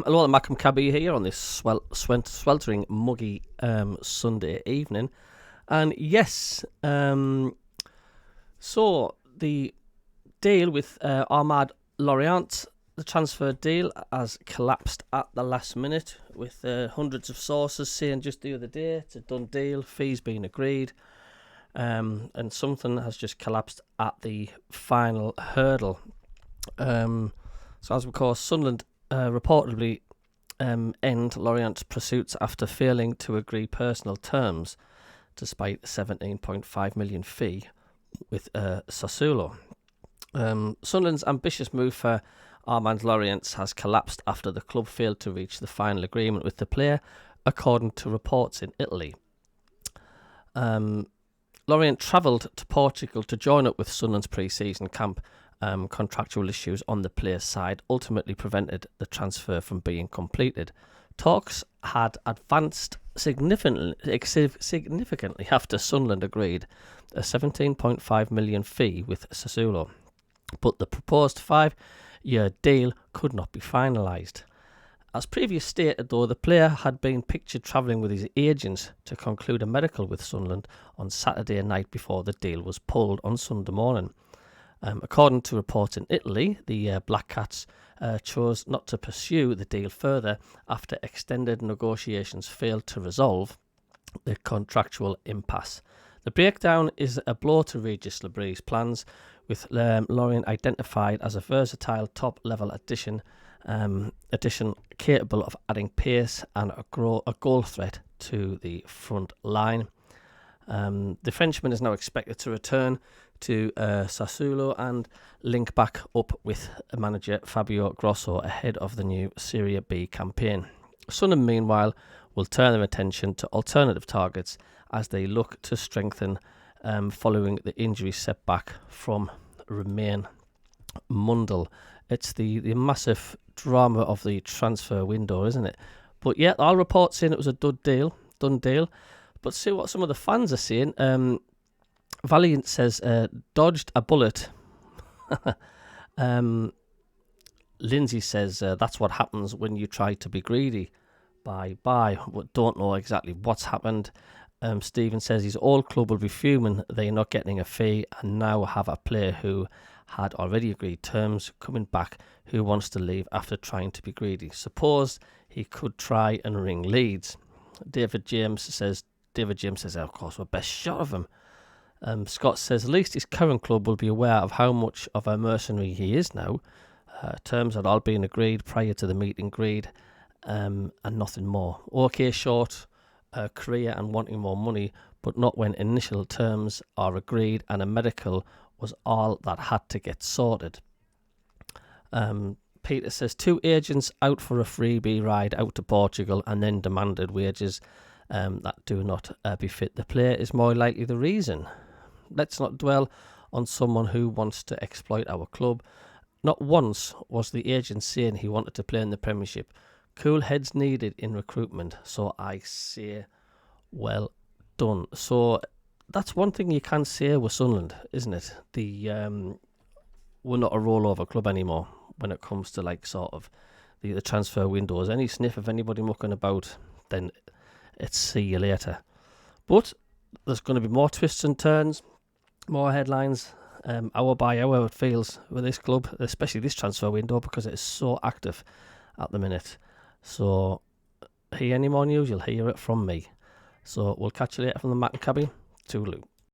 Hello, the MACKEM CABBIE here on this sweltering, muggy Sunday evening. And yes, so the deal with Armand Laurienté, the transfer deal, has collapsed at the last minute, with hundreds of sources saying just the other day it's a done deal, fees being agreed, and something has just collapsed at the final hurdle. So as of course, Sunderland reportedly end Laurienté's pursuits after failing to agree personal terms, despite a 17.5 million fee with Sassuolo. Sunderland's ambitious move for Armand Laurienté has collapsed after the club failed to reach the final agreement with the player, according to reports in Italy. Laurienté travelled to Portugal to join up with Sunderland's pre-season camp. Contractual issues on the player's side ultimately prevented the transfer from being completed. Talks had advanced significantly after Sunderland agreed a 17.5 million fee with Sassuolo, but the proposed 5-year deal could not be finalised. As previously stated, though, the player had been pictured travelling with his agents to conclude a medical with Sunderland on Saturday night before the deal was pulled on Sunday morning. According to reports in Italy, the Black Cats chose not to pursue the deal further after extended negotiations failed to resolve the contractual impasse. The breakdown is a blow to Regis Labrie's plans, with Laurienté identified as a versatile top-level addition capable of adding pace and a goal threat to the front line. The Frenchman is now expected to return to Sassuolo and link back up with manager Fabio Grosso ahead of the new Serie B campaign. Sunderland, meanwhile, will turn their attention to alternative targets as they look to strengthen following the injury setback from Romain Mundle. It's the massive drama of the transfer window, isn't it? But yeah, all reports saying it was a done deal. But see what some of the fans are saying. Valiant says, dodged a bullet. Lindsay says, that's what happens when you try to be greedy. Bye. Don't know exactly what's happened. Stephen says his old club will be fuming they're not getting a fee and now have a player who had already agreed terms coming back who wants to leave after trying to be greedy. Suppose he could try and ring Leeds. David James says, of course, we're best shot of him. Scott says, at least his current club will be aware of how much of a mercenary he is now. Terms had all been agreed prior to the meeting agreed, and nothing more. Okay, short career and wanting more money, but not when initial terms are agreed and a medical was all that had to get sorted. Peter says, 2 agents out for a freebie ride out to Portugal and then demanded wages that do not befit the player is more likely the reason. Let's not dwell on someone who wants to exploit our club. Not once was the agent saying he wanted to play in the Premiership. Cool heads needed in recruitment, so I say well done. So that's one thing you can say with Sunderland, isn't it? We're not a rollover club anymore when it comes to like sort of the transfer windows. Any sniff of anybody mucking about, then it's see you later. But there's going to be more twists and turns, more headlines, hour by hour it feels with this club, especially this transfer window, because it is so active at the minute. So hear any more news, you'll hear it from me. So we'll catch you later from the MACKEM CABBIE. Toodaloo.